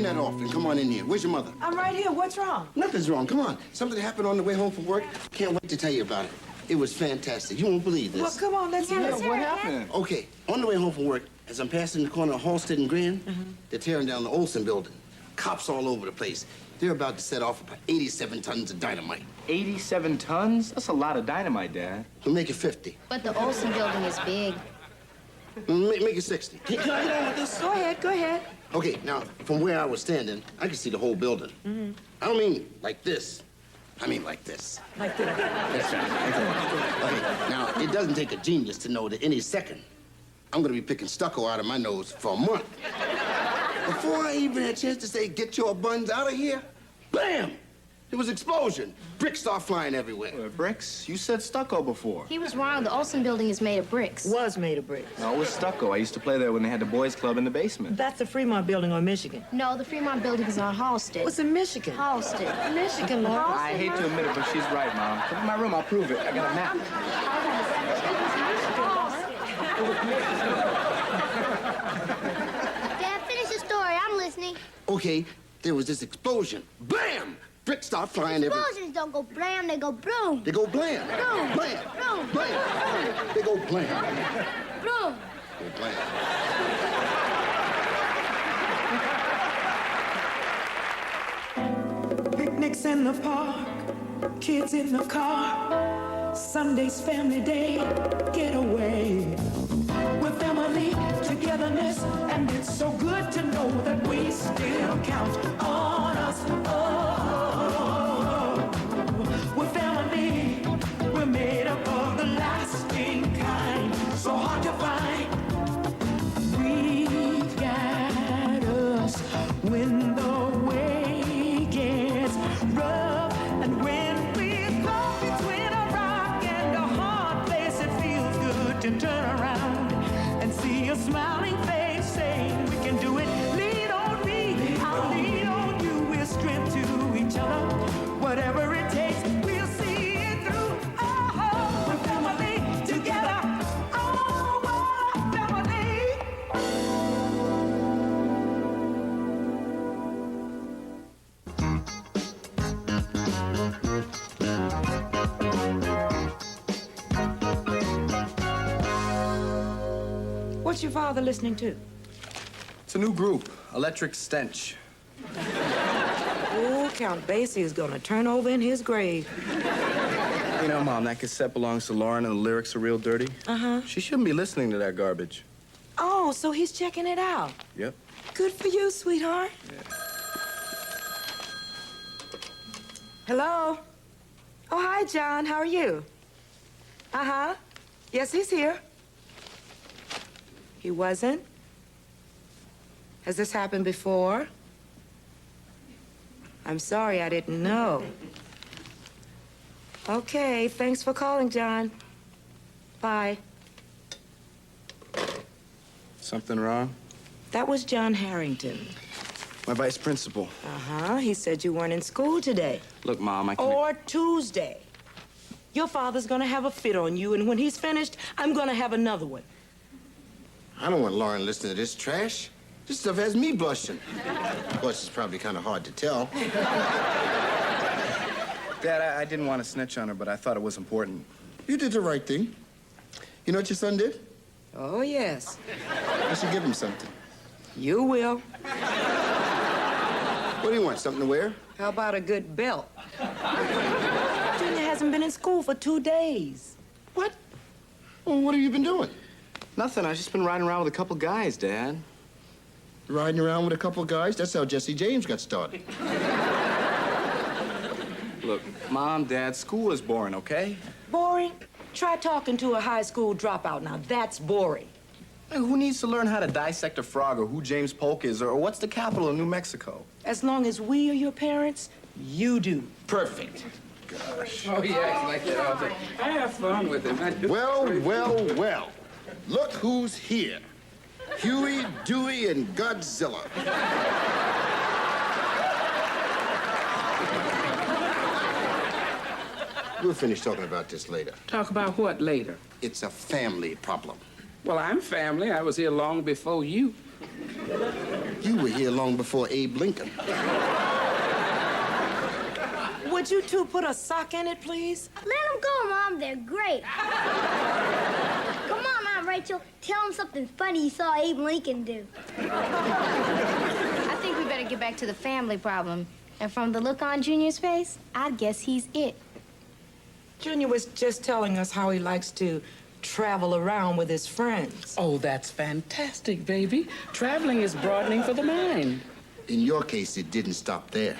turn that off and come on in here. Where's your mother? I'm right here. What's wrong? Nothing's wrong. Come on. Something happened on the way home from work. Can't wait to tell you about it. It was fantastic. You won't believe this. Well, come on, let's hear it. What happened? Okay, on the way home from work, as I'm passing the corner of Halsted and Grand, they're tearing down the Olsen building. Cops all over the place. They're about to set off about 87 tons of dynamite. 87 tons? That's a lot of dynamite, Dad. We'll make it 50. But the Olsen building is big. Make it 60. Can I get on with this? Go ahead, go ahead. Okay, now, from where I was standing, I could see the whole building. I don't mean like this. I mean like this. Like that. That's right. Okay, now, it doesn't take a genius to know that any second, I'm gonna be picking stucco out of my nose for a month. Before I even had a chance to say, get your buns out of here, bam! There was an explosion. Bricks start flying everywhere. Bricks? You said stucco before. He was wrong. The Olsen building is made of bricks. Was made of bricks. No, it was stucco. I used to play there when they had the boys' club in the basement. That's the Fremont building on Michigan. No, the Fremont building is on Halsted. What's in Michigan? Halsted. Michigan, Lord. I hate to admit it, but she's right, Mom. Come in my room, I'll prove it. I got a map. Dad, finish the story. I'm listening. Okay, there was this explosion. Bam! Bricks start flying everywhere. Explosions don't go blam, they go broom. They go blam. Boom. Blam. Boom. Blam. They go blam. Broom. They go blam. Picnics in the park, kids in the car. Sunday's family day, get away. With family togetherness, and it's so good to know that we still count on us. Oh, with family, we're made up of the lasting kind. So hard to find. We've got us when the way gets rough, and when we're caught between a rock and a hard place, it feels good to turn around and see a smiling face saying we can do it. Lean on me, I'll lean on you. We're strength to each other. Whatever it takes, we'll see it through. Oh, we're family together. Oh, we're family. What's your father listening to? It's a new group, Electric Stench. Oh, Count Basie is gonna turn over in his grave. You know, Mom, that cassette belongs to Lauren and the lyrics are real dirty. Uh-huh. She shouldn't be listening to that garbage. Oh, so he's checking it out. Yep. Good for you, sweetheart. Yeah. Hello? Oh, hi, John. How are you? Uh-huh. Yes, he's here. He wasn't? Has this happened before? I'm sorry, I didn't know. Okay, thanks for calling, John. Bye. Something wrong? That was John Harrington. My vice principal. Uh-huh. He said you weren't in school today. Look, Mom, I can't... Or Tuesday. Your father's gonna have a fit on you, and when he's finished, I'm gonna have another one. I don't want Lauren listening to this trash. This stuff has me blushing. Of course, it's probably kind of hard to tell. Dad, I didn't want to snitch on her, but I thought it was important. You did the right thing. You know what your son did? Oh, yes. I should give him something. You will. What do you want, something to wear? How about a good belt? Junior hasn't been in school for 2 days. What? Well, what have you been doing? Nothing. I've just been riding around with a couple guys, Dad. Riding around with a couple guys? That's how Jesse James got started. Look, Mom, Dad, school is boring, okay? Boring? Try talking to a high school dropout. Now, that's boring. Hey, who needs to learn how to dissect a frog or who James Polk is or what's the capital of New Mexico? As long as we are your parents, you do. Perfect. Gosh. Oh, yeah, it's like that all day. I have fun with him. Well, well, well. Look who's here. Huey, Dewey, and Godzilla. We'll finish talking about this later. Talk about what later? It's a family problem. Well, I'm family. I was here long before you. You were here long before Abe Lincoln. Would you two put a sock in it, please? Let them go, Mom. They're great. Come on, Aunt Rachel. Tell them something funny you saw Abe Lincoln do. I think we better get back to the family problem. And from the look on Junior's face, I'd guess he's it. Junior was just telling us how he likes to travel around with his friends. Oh, that's fantastic, baby. Traveling is broadening for the mind. In your case, it didn't stop there.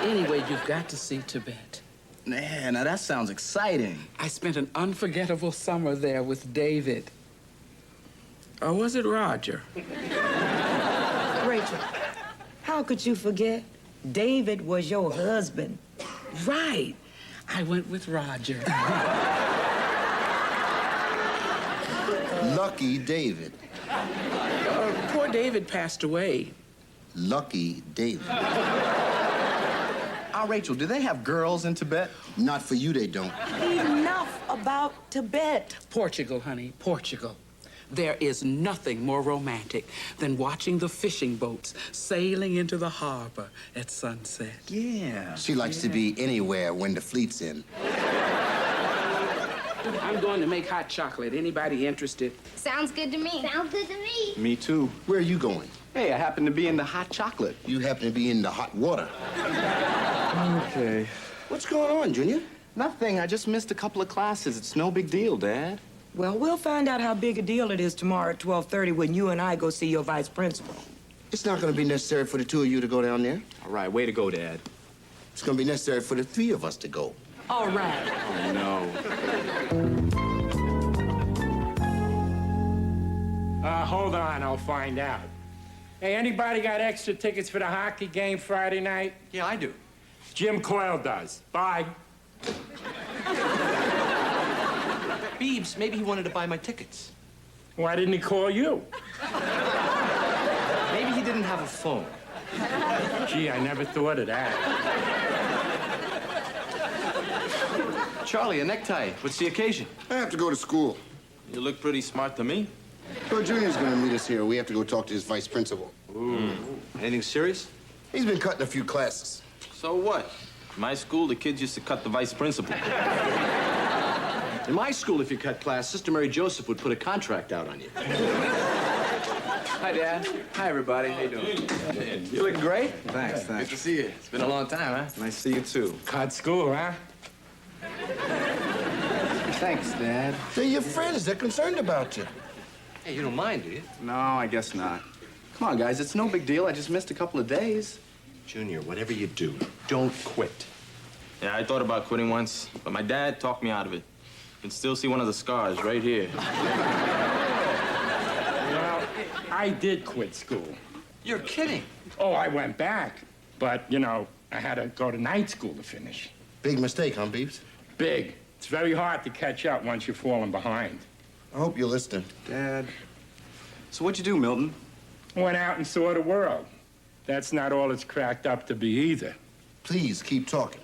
Anyway, you've got to see Tibet. Man, now that sounds exciting. I spent an unforgettable summer there with David. Or was it Roger? Rachel, how could you forget? David was your husband. Right. I went with Roger. Lucky David. Poor David passed away. Lucky David. Rachel, do they have girls in Tibet? Not for you, they don't. Enough about Tibet. Portugal, honey, Portugal. There is nothing more romantic than watching the fishing boats sailing into the harbor at sunset. Yeah. She likes to be anywhere when the fleet's in. I'm going to make hot chocolate. Anybody interested? Sounds good to me. Sounds good to me. Me too. Where are you going? Hey, I happen to be in the hot chocolate. You happen to be in the hot water. Okay. What's going on, Junior? Nothing. I just missed a couple of classes. It's no big deal, Dad. Well, we'll find out how big a deal it is tomorrow at 12:30 when you and I go see your vice principal. It's not going to be necessary for the two of you to go down there. All right, way to go, Dad. It's going to be necessary for the three of us to go. All right. Oh, no. Hold on, I'll find out. Hey, anybody got extra tickets for the hockey game Friday night? Yeah, I do. Jim Coyle does. Bye. Beebs, maybe he wanted to buy my tickets. Why didn't he call you? Maybe he didn't have a phone. Gee, I never thought of that. Charlie, a necktie. What's the occasion? I have to go to school. You look pretty smart to me. Well, Junior's going to meet us here. We have to go talk to his vice principal. Ooh. Anything serious? He's been cutting a few classes. So what? In my school, the kids used to cut the vice principal. In my school, if you cut class, Sister Mary Joseph would put a contract out on you. Hi, Dad. Hi, everybody. How you doing? You looking great? Thanks. Good to see you. It's been a long time, huh? Nice to see you, too. Cut school, huh? Thanks, Dad. They're your friends. They're concerned about you. Hey, you don't mind, do you? No, I guess not. Come on, guys. It's no big deal. I just missed a couple of days. Junior, whatever you do, don't quit. Yeah, I thought about quitting once, but my dad talked me out of it. You can still see one of the scars right here. Well, I did quit school. You're kidding. Oh, I went back. But, you know, I had to go to night school to finish. Big mistake, huh, Beeps? Big. It's very hard to catch up once you're falling behind. I hope you're listening. Dad. So what'd you do, Milton? Went out and saw the world. That's not all it's cracked up to be either. Please keep talking.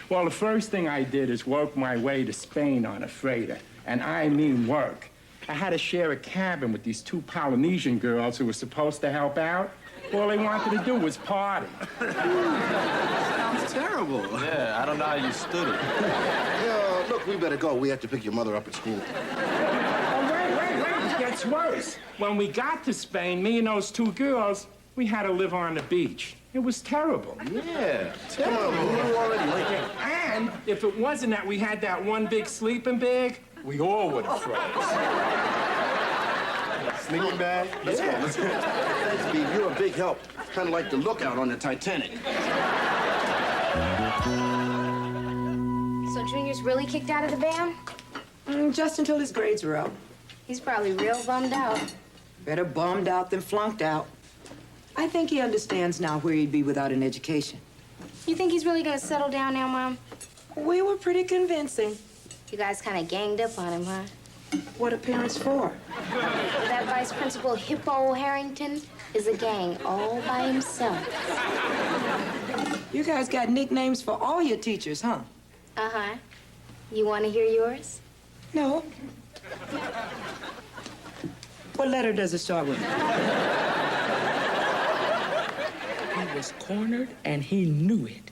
Well, the first thing I did is work my way to Spain on a freighter. And I mean work. I had to share a cabin with these two Polynesian girls who were supposed to help out. All they wanted to do was party. Sounds terrible. Yeah, I don't know how you stood it. Yeah, look, we better go. We have to pick your mother up at school. Oh, wait, it gets worse. When we got to Spain, me and those two girls, we had to live on the beach. It was terrible. Yeah. Come on, we're already late. And if it wasn't that we had that one big sleeping bag, we all would have froze. Sleeping bag? Let's go. Thanks, Beeb. You're a big help. Kind of like the lookout on the Titanic. So Junior's really kicked out of the band? Just until his grades are out. He's probably real bummed out. Better bummed out than flunked out. I think he understands now where he'd be without an education. You think he's really gonna settle down now, Mom? We were pretty convincing. You guys kind of ganged up on him, huh? What are parents for? That Vice Principal Hippo Harrington is a gang all by himself. You guys got nicknames for all your teachers, huh? Uh-huh. You want to hear yours? No. What letter does it start with? He was cornered, and he knew it.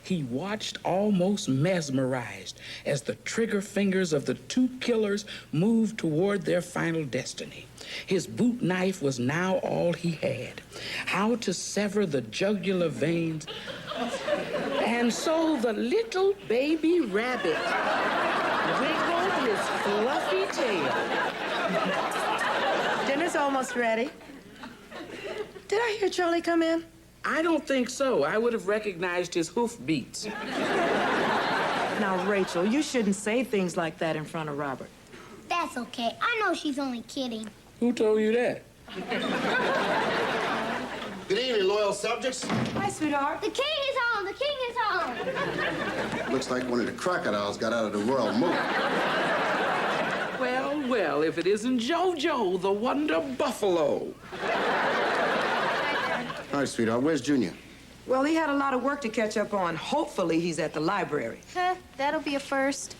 He watched almost mesmerized as the trigger fingers of the two killers moved toward their final destiny. His boot knife was now all he had. How to sever the jugular veins. And so the little baby rabbit wiggled his fluffy tail. Dinner's almost ready. Did I hear Charlie come in? I don't think so. I would have recognized his hoof beats. Now, Rachel, you shouldn't say things like that in front of Robert. That's okay. I know she's only kidding. Who told you that? Good evening, loyal subjects. Hi, sweetheart. The king is home! The king is home! Looks like one of the crocodiles got out of the royal moat. Well, well, if it isn't Jojo, the Wonder Buffalo. All right, sweetheart, where's Junior? Well, he had a lot of work to catch up on. Hopefully, he's at the library. Huh, that'll be a first.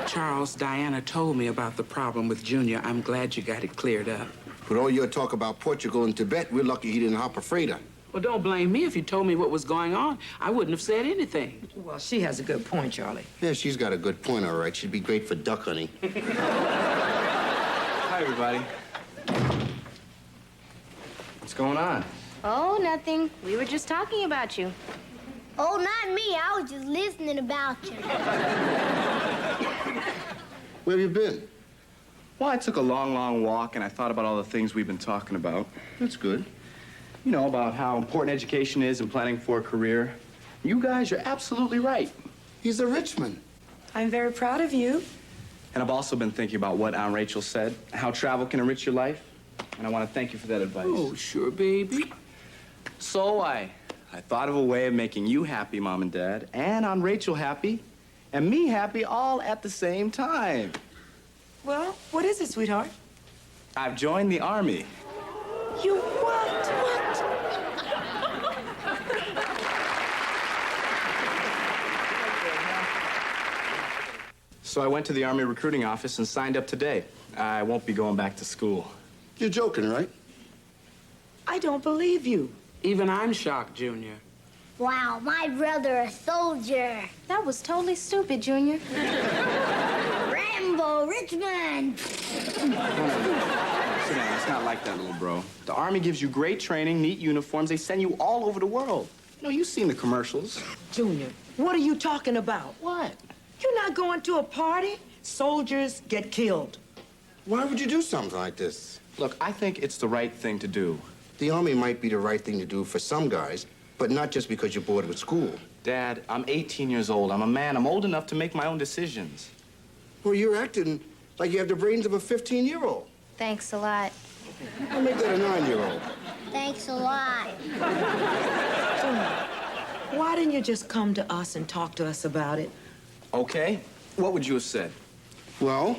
Charles, Diana told me about the problem with Junior. I'm glad you got it cleared up. With all your talk about Portugal and Tibet, we're lucky he didn't hop a freighter. Well, don't blame me. If you told me what was going on, I wouldn't have said anything. Well, she has a good point, Charlie. Yeah, she's got a good point, all right. She'd be great for duck hunting. Hi, everybody. What's going on? Oh, nothing. We were just talking about you. Oh, not me. I was just listening about you. Where have you been? Well, I took a long, long walk, and I thought about all the things we've been talking about. That's good. You know, about how important education is in planning for a career. You guys are absolutely right. He's a Richmond. I'm very proud of you. And I've also been thinking about what Aunt Rachel said, how travel can enrich your life. And I want to thank you for that advice. Oh, sure, baby. So I thought of a way of making you happy, Mom and Dad, and Aunt Rachel happy, and me happy all at the same time. Well, what is it, sweetheart? I've joined the Army. You what? So I went to the Army recruiting office and signed up today. I won't be going back to school. You're joking, right? I don't believe you. Even I'm shocked, Junior. Wow, my brother a soldier. That was totally stupid, Junior. Rambo, Richmond. Sit down. It's not like that, little bro. The Army gives you great training, neat uniforms. They send you all over the world. You know, you've seen the commercials. Junior, what are you talking about? What? You're not going to a party. Soldiers get killed. Why would you do something like this? Look, I think it's the right thing to do. The Army might be the right thing to do for some guys, but not just because you're bored with school. Dad, I'm 18 years old. I'm a man. I'm old enough to make my own decisions. Well, you're acting like you have the brains of a 15-year-old. Thanks a lot. I'll make that a 9-year-old. Thanks a lot. Why didn't you just come to us and talk to us about it? Okay. What would you have said? Well,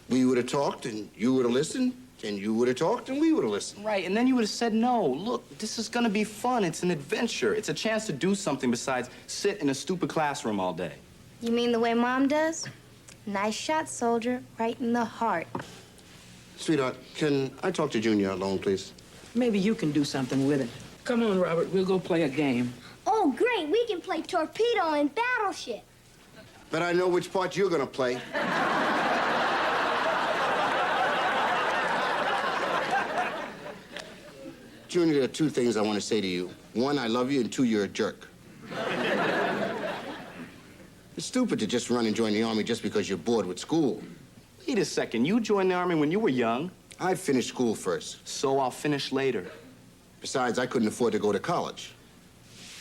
we would have talked, and you would have listened, and you would have talked, and we would have listened. Right, and then you would have said no. Look, this is gonna be fun. It's an adventure. It's a chance to do something besides sit in a stupid classroom all day. You mean the way Mom does? Nice shot, soldier. Right in the heart. Sweetheart, can I talk to Junior alone, please? Maybe you can do something with it. Come on, Robert. We'll go play a game. Oh, great. We can play torpedo and battleship. But I know which part you're gonna play. Junior, there are two things I want to say to you. One, I love you, and two, you're a jerk. It's stupid to just run and join the Army just because you're bored with school. Wait a second. You joined the Army when you were young. I finished school first. So I'll finish later. Besides, I couldn't afford to go to college.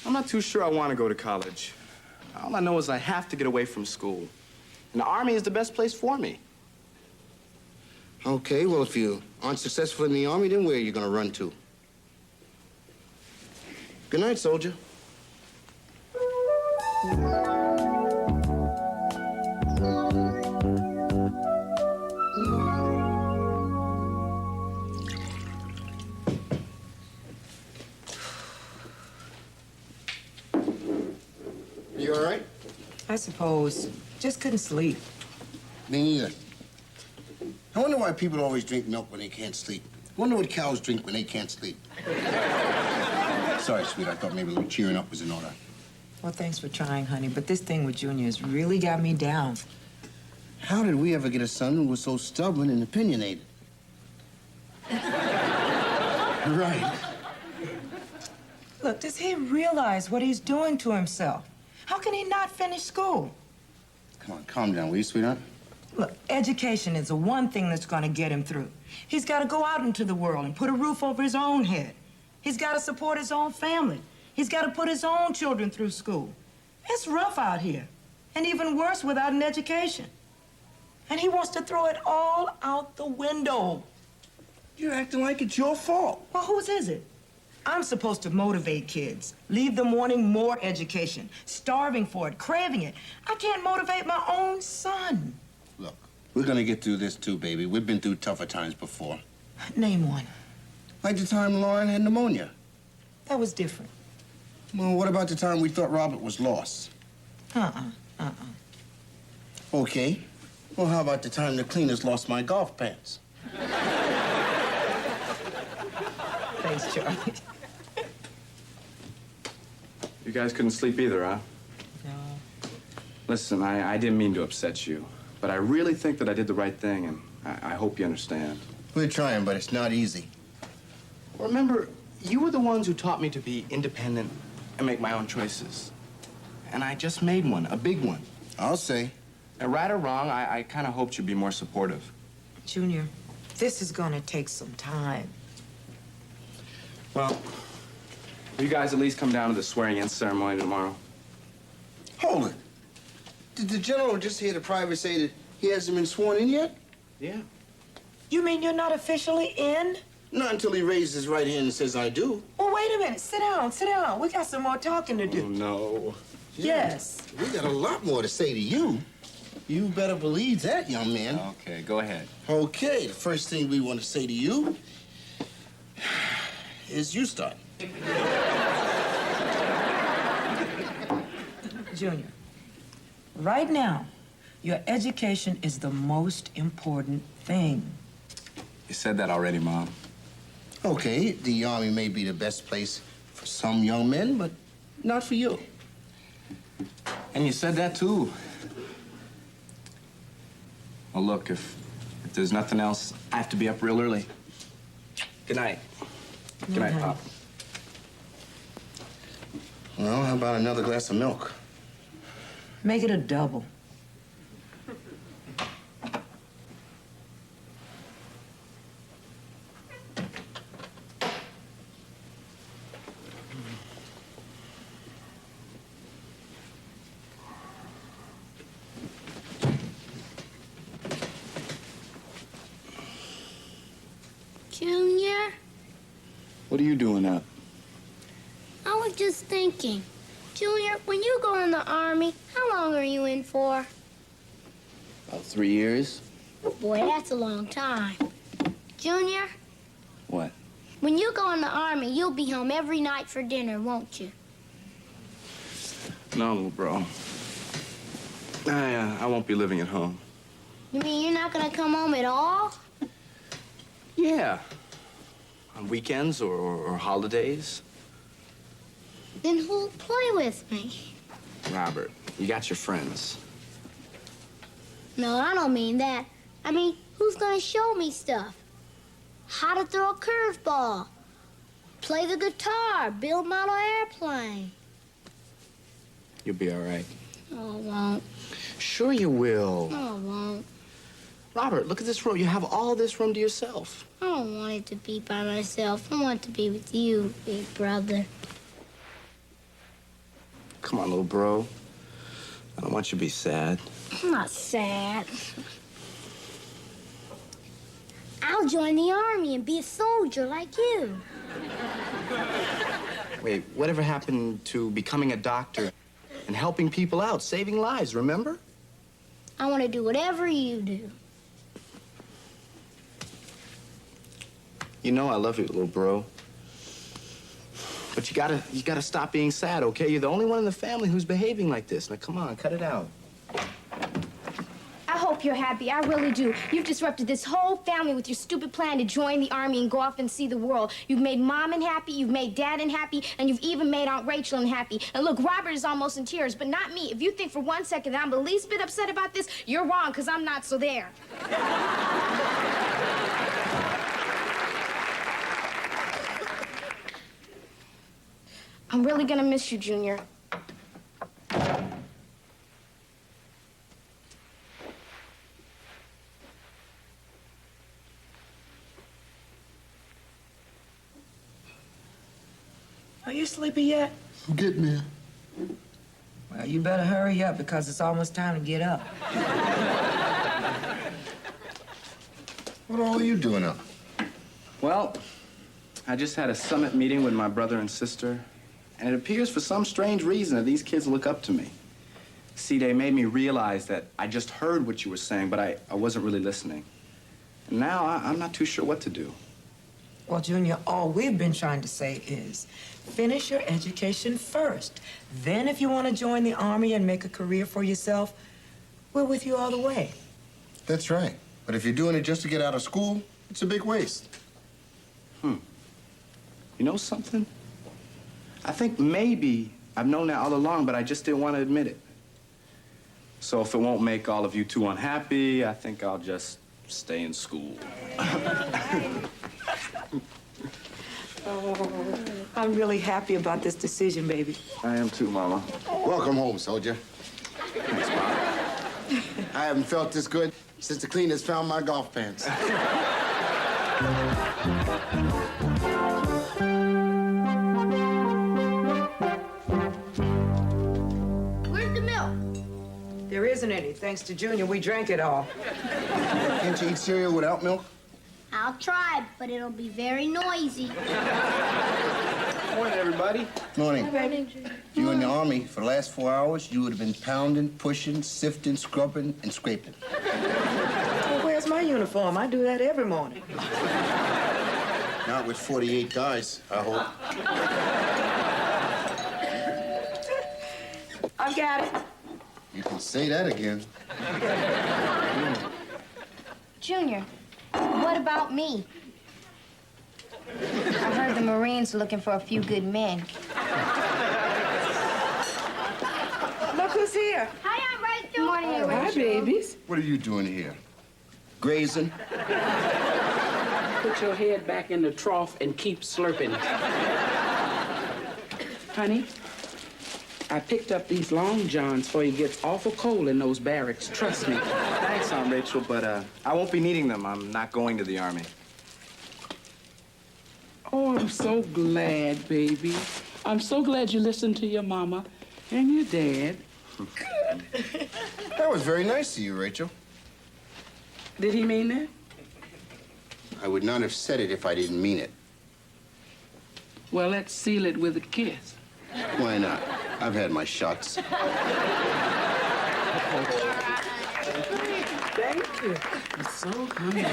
I'm not too sure I want to go to college. All I know is I have to get away from school. And the Army is the best place for me. Okay, well, if you aren't successful in the Army, then where are you going to run to? Good night, soldier. You all right? I suppose. Just couldn't sleep. Me neither. I wonder why people always drink milk when they can't sleep. I wonder what cows drink when they can't sleep. Sorry, sweet. I thought maybe a little cheering up was in order. Well, thanks for trying, honey, but this thing with Junior has really got me down. How did we ever get a son who was so stubborn and opinionated? Right. Look, does he realize what he's doing to himself? How can he not finish school? Come on, calm down, will you, sweetheart? Look, education is the one thing that's going to get him through. He's got to go out into the world and put a roof over his own head. He's got to support his own family. He's got to put his own children through school. It's rough out here, and even worse without an education. And he wants to throw it all out the window. You're acting like it's your fault. Well, whose is it? I'm supposed to motivate kids, leave them wanting more education, starving for it, craving it. I can't motivate my own son. Look, we're gonna get through this too, baby. We've been through tougher times before. Name one. Like the time Lauren had pneumonia. That was different. Well, what about the time we thought Robert was lost? Okay. Well, how about the time the cleaners lost my golf pants? Thanks, Charlie. You guys couldn't sleep either, huh? No. Listen, I didn't mean to upset you, but I really think that I did the right thing, and I hope you understand. We're trying, but it's not easy. Remember, you were the ones who taught me to be independent and make my own choices. And I just made one, a big one. I'll say. And right or wrong, I kind of hoped you'd be more supportive. Junior, this is going to take some time. Well, will you guys at least come down to the swearing-in ceremony tomorrow? Hold it. Did the general just hear the private say that he hasn't been sworn in yet? Yeah. You mean you're not officially in? Not until he raises his right hand and says, I do. Well, wait a minute. Sit down, sit down. We got some more talking to do. Oh, no. Yes. We got a lot more to say to you. You better believe that, young man. Okay, go ahead. Okay, the first thing we want to say to you is you start. Junior, right now, your education is the most important thing. You said that already, Mom. Okay, the Army may be the best place for some young men, but not for you. And you said that, too. Well, look, if there's nothing else, I have to be up real early. Good night. Good night, Pop. Well, how about another glass of milk? Make it a double. Junior, What are you doing up? I was just thinking. Junior, when you go in the Army, how long are you in for? About 3 years. Oh, boy, that's a long time. Junior, What? when you go in the Army, you'll be home every night for dinner, won't you? No, little bro. I won't be living at home. You mean you're not gonna come home at all? Yeah. On weekends or holidays. Then who'll play with me? Robert, you got your friends. No, I don't mean that. I mean, who's gonna show me stuff? How to throw a curveball, play the guitar, build model airplane. You'll be all right. Oh, I won't. Sure you will. Oh, I won't. Robert, look at this room. You have all this room to yourself. I don't want it to be by myself. I want to be with you, big brother. Come on, little bro. I don't want you to be sad. I'm not sad. I'll join the Army and be a soldier like you. Wait, whatever happened to becoming a doctor and helping people out, saving lives, remember? I want to do whatever you do. You know I love you, little bro. But you gotta stop being sad, okay? You're the only one in the family who's behaving like this. Now, come on, cut it out. I hope hope you're happy. I really do. You've disrupted this whole family with your stupid plan to join the Army and go off and see the world. You've made Mom unhappy, you've made Dad unhappy, and you've even made Aunt Rachel unhappy. And look, Robert is almost in tears, but not me. If you think for 1 second that I'm the least bit upset about this, you're wrong, because I'm not, so there. I'm really gonna miss you, Junior. Are you sleepy yet? I'm getting there. Well, you better hurry up because it's almost time to get up. What all are you doing up? Well, I just had a summit meeting with my brother and sister, and it appears for some strange reason that these kids look up to me. See, they made me realize that I just heard what you were saying, but I wasn't really listening. And now I'm not too sure what to do. Well, Junior, all we've been trying to say is finish your education first. Then if you want to join the Army and make a career for yourself, we're with you all the way. That's right. But if you're doing it just to get out of school, it's a big waste. You know something? I think maybe I've known that all along, but I just didn't want to admit it. So if it won't make all of you too unhappy, I think I'll just stay in school. I'm really happy about this decision, baby. I am too, Mama. Welcome home, soldier. I haven't felt this good since the cleaners found my golf pants. Where's the milk? There isn't any. Thanks to Junior, we drank it all. Can't you eat cereal without milk? I'll try, but it'll be very noisy. Morning, everybody. Morning. Baby. If you were in the Army for the last 4 hours, you would have been pounding, pushing, sifting, scrubbing, and scraping. Well, where's my uniform? I do that every morning. Not with 48 guys, I hope. I've got it. You can say that again. Junior, what about me? I heard the Marines are looking for a few good men. Look who's here. Hi, Aunt Rachel. Good morning, Aunt Hi, Rachel. babies. What are you doing here? Grazing? Put your head back in the trough and keep slurping. Honey, I picked up these long johns for you. It gets awful cold in those barracks. Trust me. Thanks, Aunt Rachel, but I won't be needing them. I'm not going to the Army. Oh, I'm so glad, baby. I'm so glad you listened to your mama and your dad. That was very nice of you, Rachel. Did he mean that? I would not have said it if I didn't mean it. Well, let's seal it with a kiss. Why not? I've had my shots. Thank you. I'm so hungry.